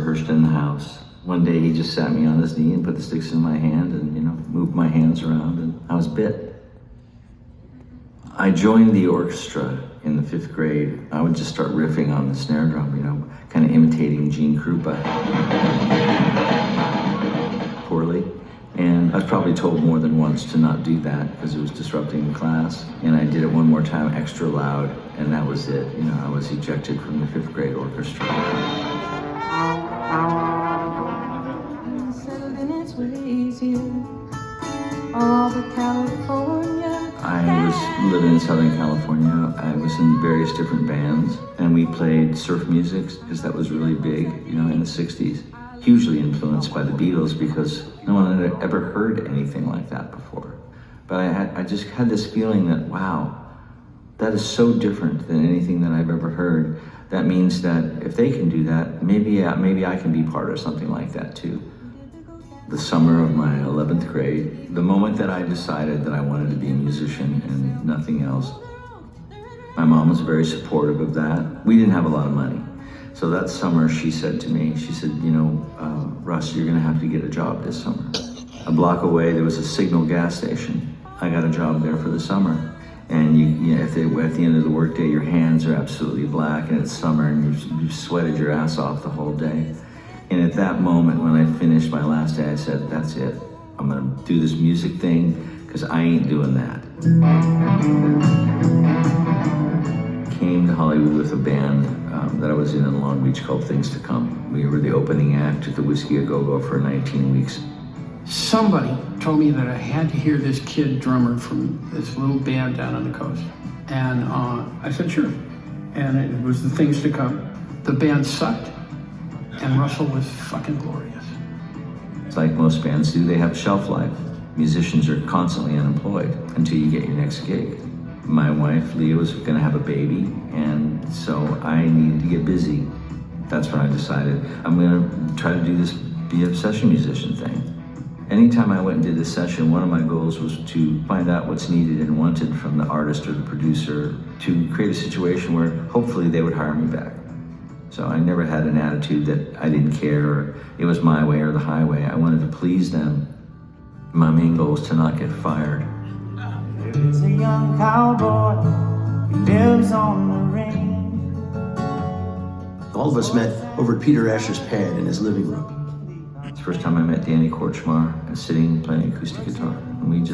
rehearsed in the house. One day he just sat me on his knee and put the sticks in my hand and, moved my hands around, and I was bit. I joined the orchestra in the 5th grade. I would just start riffing on the snare drum, kind of imitating Gene Krupa. Poorly. And I was probably told more than once to not do that because it was disrupting the class. And I did it one more time extra loud, and that was it. I was ejected from the 5th grade orchestra. I was living in Southern California. I was in various different bands, and we played surf music because that was really big, in the 60s. Hugely influenced by the Beatles because no one had ever heard anything like that before. But I just had this feeling that, wow, that is so different than anything that I've ever heard. That means that if they can do that, maybe I can be part of something like that too. The summer of my 11th grade, the moment that I decided that I wanted to be a musician and nothing else, my mom was very supportive of that. We didn't have a lot of money. So that summer she said to me, Russ, you're gonna have to get a job this summer. A block away, there was a Signal gas station. I got a job there for the summer. And at the end of the workday, your hands are absolutely black and it's summer and you've sweated your ass off the whole day. And at that moment, when I finished my last day, I said, that's it. I'm gonna do this music thing because I ain't doing that. Came to Hollywood with a band that I was in Long Beach called Things to Come. We were the opening act at the Whiskey A Go Go for 19 weeks. Somebody told me that I had to hear this kid drummer from this little band down on the coast. And I said, sure. And it was the Things to Come. The band sucked, and Russell was fucking glorious. It's like most bands do, they have a shelf life. Musicians are constantly unemployed until you get your next gig. My wife, Leah, was gonna have a baby, and so I needed to get busy. That's when I decided I'm gonna try to do this, be a session musician thing. Anytime I went and did a session, one of my goals was to find out what's needed and wanted from the artist or the producer to create a situation where hopefully they would hire me back. So I never had an attitude that I didn't care or it was my way or the highway. I wanted to please them. My main goal was to not get fired. There's a young cowboy who lives on the range. All of us met over at Peter Asher's pad in his living room. It's the first time I met Danny Korchmar sitting playing acoustic guitar. And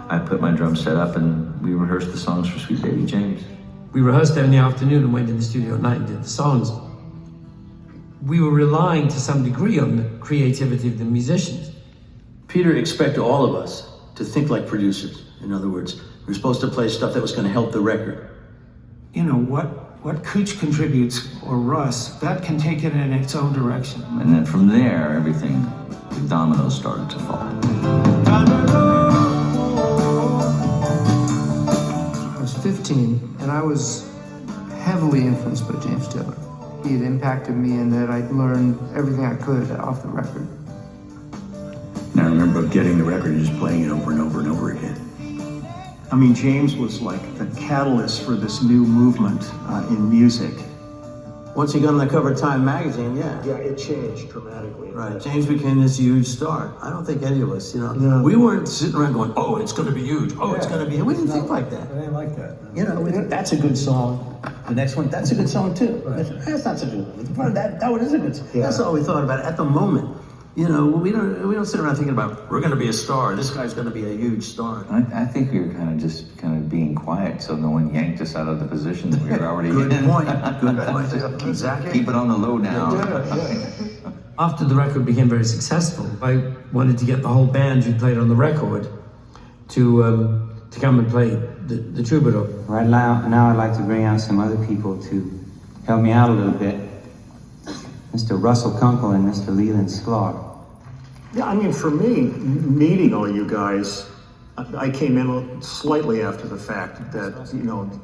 I put my drum set up and we rehearsed the songs for Sweet Baby James. We rehearsed there in the afternoon and went in the studio at night and did the songs. We were relying to some degree on the creativity of the musicians. Peter expected all of us to think like producers. In other words, we're supposed to play stuff that was going to help the record. What Cooch contributes, or Russ, that can take it in its own direction. And then from there, everything, the dominoes started to fall. I was 15, and I was heavily influenced by James Taylor. He had impacted me in that I learned everything I could off the record. And I remember getting the record and just playing it over and over and over again. I mean, James was like the catalyst for this new movement in music. Once he got on the cover of Time magazine, Yeah, it changed dramatically. right, James became this huge star. I don't think any of us, No. we weren't sitting around going, oh, it's going to be huge. Oh, it's going to be. We didn't think like that. I didn't like that. That's a good song. The next one, that's a good song too. Right. That's not such a good one. That one is a good song. Yeah. That's all we thought about at the moment. We don't sit around thinking about, we're going to be a star. This guy's going to be a huge star. I think we were kind of being quiet so no one yanked us out of the position that we were already Good in. point. Good point. Exactly. Keep it on the low now. After the record became very successful, I wanted to get the whole band who played on the record to come and play the troubadour. Right now I'd like to bring out some other people to help me out a little bit. Mr. Russell Kunkel and Mr. Leland Sklar. Yeah, I mean, for me, meeting all you guys, I came in slightly after the fact that,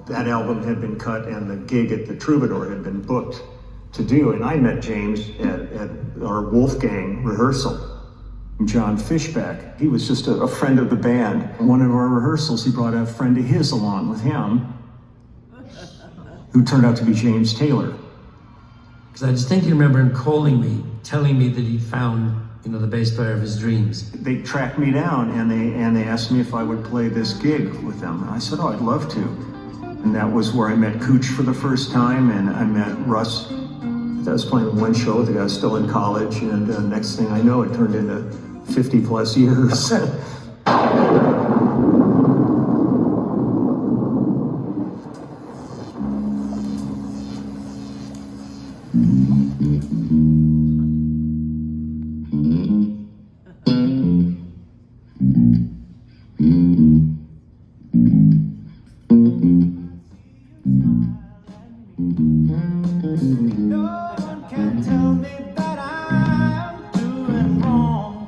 that album had been cut and the gig at the Troubadour had been booked to do. And I met James at our Wolfgang rehearsal. John Fishback, he was just a friend of the band. One of our rehearsals, he brought a friend of his along with him, who turned out to be James Taylor. Because I distinctly remember him calling me, telling me that he'd found, the bass player of his dreams. They tracked me down and they asked me if I would play this gig with them. And I said, oh, I'd love to. And that was where I met Cooch for the first time, and I met Russ. I was playing one show with the guy, I was still in college, and next thing I know, it turned into 50 plus years.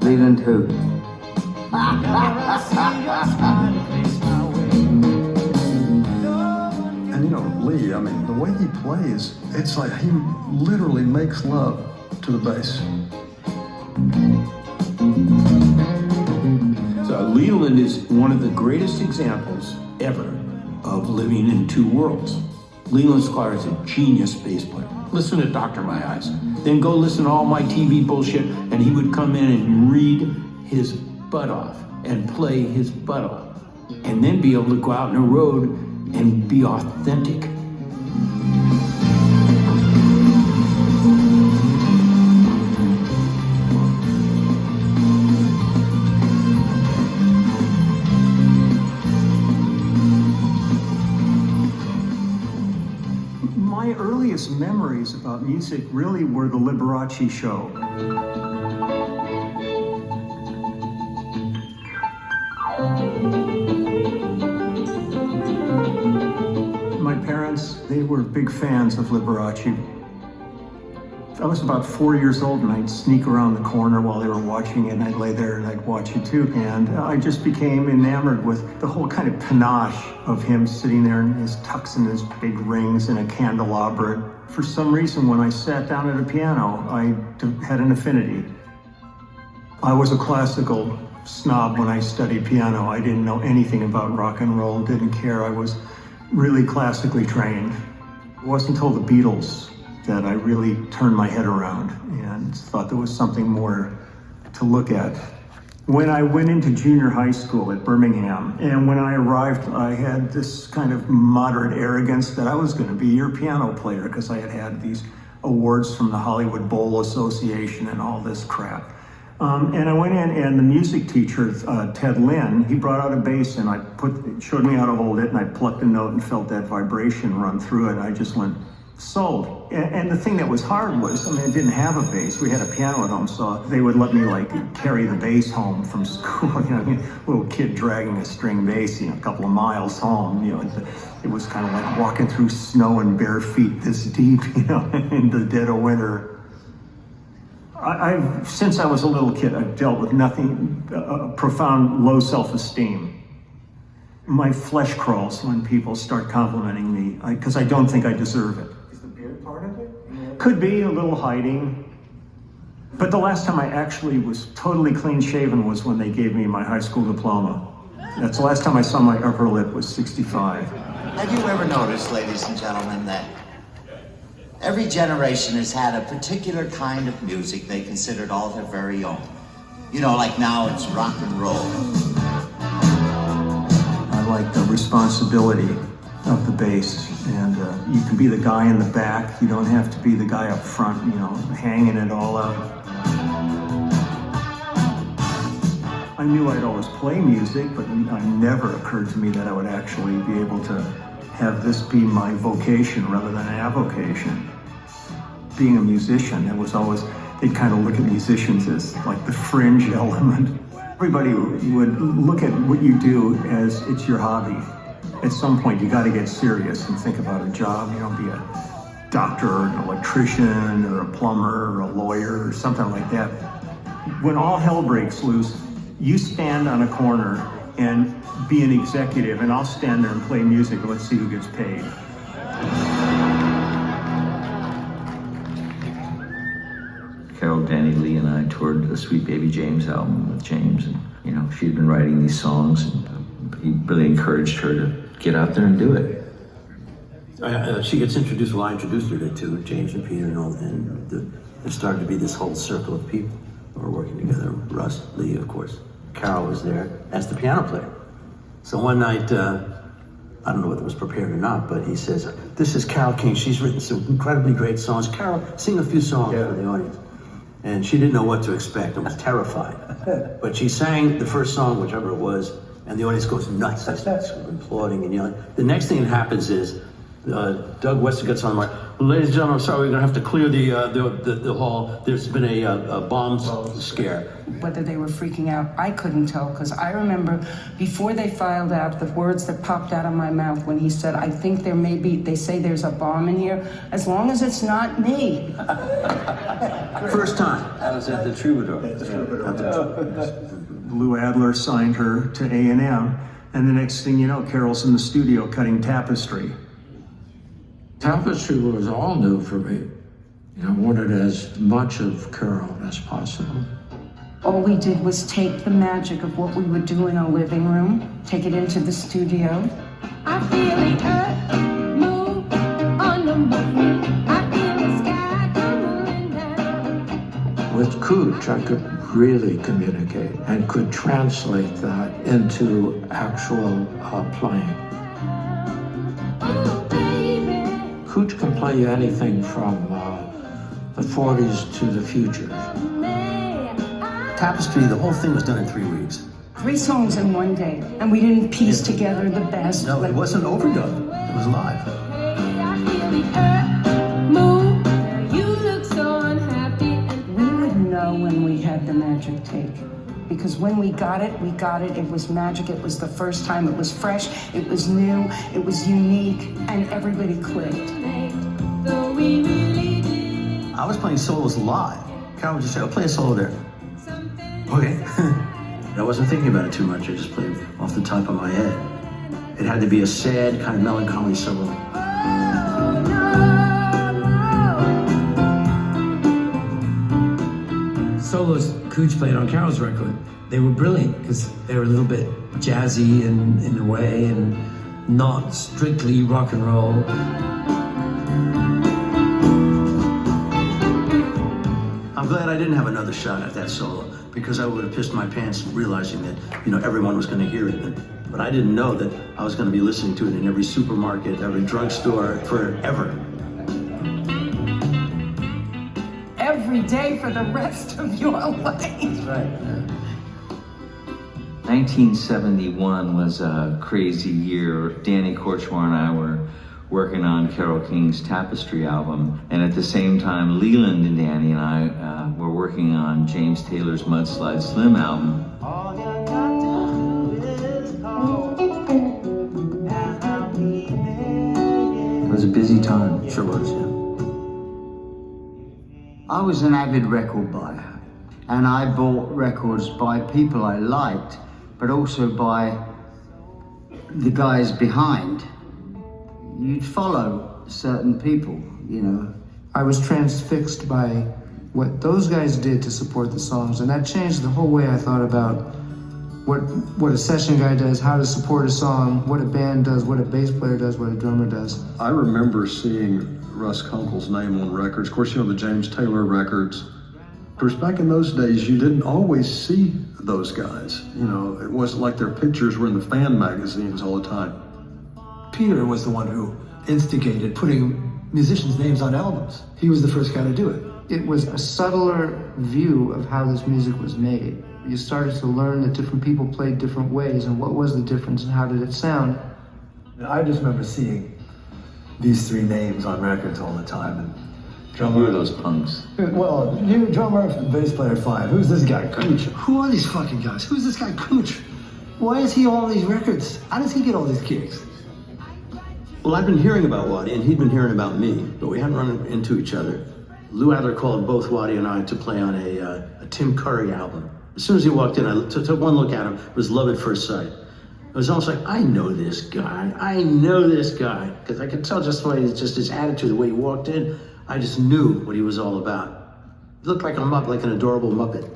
Leland who? And Lee, I mean, the way he plays, it's like he literally makes love to the bass. So Leland is one of the greatest examples ever of living in two worlds. Leland Sklar is a genius bass player. Listen to Dr. My Eyes. Then go listen to all my TV bullshit, and he would come in and read his butt off and play his butt off. And then be able to go out on the road and be authentic. My earliest memories about music really were the Liberace show. My parents, they were big fans of Liberace. I was about 4 years old, and I'd sneak around the corner while they were watching it, and I'd lay there and I'd watch it too. And I just became enamored with the whole kind of panache of him sitting there in his tux and his big rings and a candelabra. For some reason, when I sat down at a piano, I had an affinity. I was a classical snob when I studied piano. I didn't know anything about rock and roll, didn't care. I was really classically trained. It wasn't until the Beatles that I really turned my head around and thought there was something more to look at. When I went into junior high school at Birmingham, and when I arrived, I had this kind of moderate arrogance that I was going to be your piano player because I had had these awards from the Hollywood Bowl Association and all this crap. And I went in, and the music teacher, Ted Lynn, he brought out a bass, and showed me how to hold it, and I plucked a note and felt that vibration run through it. I just went, sold. And the thing that was hard was, I didn't have a bass. We had a piano at home, so they would let me carry the bass home from school. Little kid dragging a string bass, a couple of miles home. It was kind of like walking through snow and bare feet this deep, in the dead of winter. Since I was a little kid, I've dealt with nothing, profound low self-esteem. My flesh crawls when people start complimenting me, because I don't think I deserve it. Is the beard part of it? Could be a little hiding. But the last time I actually was totally clean shaven was when they gave me my high school diploma. That's the last time I saw my upper lip was 65. Have you ever noticed, ladies and gentlemen, that every generation has had a particular kind of music they considered all their very own? Like now it's rock and roll. I like the responsibility of the bass, and you can be the guy in the back. You don't have to be the guy up front, hanging it all out. I knew I'd always play music, but it never occurred to me that I would actually be able to have this be my vocation rather than an avocation. Being a musician, they'd kind of look at musicians as like the fringe element. Everybody would look at what you do as it's your hobby. At some point, you got to get serious and think about a job. Be a doctor or an electrician or a plumber or a lawyer or something like that. When all hell breaks loose, you stand on a corner and be an executive, and I'll stand there and play music. Let's see who gets paid. Carole, Danny, Lee, and I toured the Sweet Baby James album with James, and she'd been writing these songs, and he really encouraged her to get out there and do it. She gets introduced, well, I introduced her to James and Peter and all, and there started to be this whole circle of people who were working together. Russ, Lee, of course. Carole was there as the piano player. So one night, I don't know whether it was prepared or not, but he says, this is Carole King. She's written some incredibly great songs. Carole, sing a few songs for the audience. And she didn't know what to expect and was terrified. But she sang the first song, whichever it was, and the audience goes nuts. They start applauding and yelling. The next thing that happens is Doug Wester gets on the mic. Ladies and gentlemen, I'm sorry, we're going to have to clear the hall. There's been a bomb scare. Whether they were freaking out, I couldn't tell, because I remember before they filed out, the words that popped out of my mouth when he said, I think there may be, they say there's a bomb in here, as long as it's not me. First time. That was at the Troubadour. Lou Adler signed her to A&M, and the next thing you know, Carole's in the studio cutting Tapestry. Tapestry was all new for me. You know, I wanted as much of Carole as possible. All we did was take the magic of what we would do in a living room, take it into the studio. I feel the earth move under my feet. I feel the sky tumbling down. With Cooch, I could really communicate and could translate that into actual playing. Cooch can play you anything from the 40s to the future. Tapestry, the whole thing was done in 3 weeks. 3 songs in one day, and we didn't piece together the best. No, it wasn't overdone. It was live. I feel the earth move. You look so unhappy. We would know when we had the magic take. Because when we got it, it was magic, it was the first time, it was fresh, it was new, it was unique, and everybody clicked. I was playing solos live. Carole would just say, I'll play a solo there. Okay. I wasn't thinking about it too much, I just played off the top of my head. It had to be a sad, kind of melancholy solo. Solos Cooch played on Carole's record, they were brilliant because they were a little bit jazzy in a way and not strictly rock and roll. I'm glad I didn't have another shot at that solo because I would have pissed my pants realizing that, you know, everyone was going to hear it. But I didn't know that I was going to be listening to it in every supermarket, every drugstore, forever. Every day for the rest of your life. That's right. Yeah. 1971 was a crazy year. Danny Korchmar and I were working on Carole King's Tapestry album, and at the same time, Leland and Danny and I were working on James Taylor's Mudslide Slim album. It was a busy time. Sure was, yeah. I was an avid record buyer, and I bought records by people I liked, but also by the guys behind. You'd follow certain people, you know. I was transfixed by what those guys did to support the songs, and that changed the whole way I thought about what a session guy does, how to support a song, what a band does, what a bass player does, what a drummer does. I remember seeing Russ Kunkel's name on records. Of course, you know, the James Taylor records. Of course, back in those days, you didn't always see those guys. You know, it wasn't like their pictures were in the fan magazines all the time. Peter was the one who instigated putting musicians' names on albums. He was the first guy to do it. It was a subtler view of how this music was made. You started to learn that different people played different ways, and what was the difference and how did it sound. I just remember seeing these 3 names on records all the time. And Who are those punks? well, you drummer, bass player, fine. Who's this guy, Cooch? Who are these fucking guys? Who's this guy, Cooch? Why is he on all these records? How does he get all these gigs? Well, I've been hearing about Waddy, and he'd been hearing about me, but we hadn't run into each other. Lou Adler called both Waddy and I to play on a Tim Curry album. As soon as he walked in, I took one look at him. It was love at first sight. It was almost like, I know this guy. I know this guy. Because I could tell just his attitude, the way he walked in. I just knew what he was all about. He looked like a Muppet, like an adorable Muppet.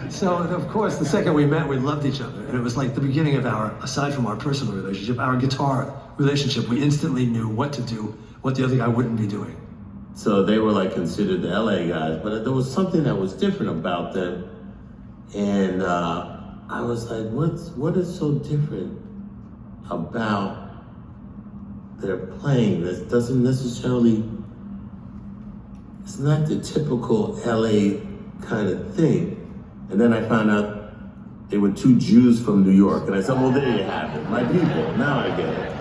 So, of course, the second we met, we loved each other. And it was like the beginning of our, aside from our personal relationship, our guitar relationship. We instantly knew what to do, what the other guy wouldn't be doing. So they were like considered the LA guys, but there was something that was different about them. And I was like, what is so different about their playing that doesn't necessarily, it's not the typical LA kind of thing. And then I found out they were two Jews from New York. And I said, well, there you have it. My people, now I get it.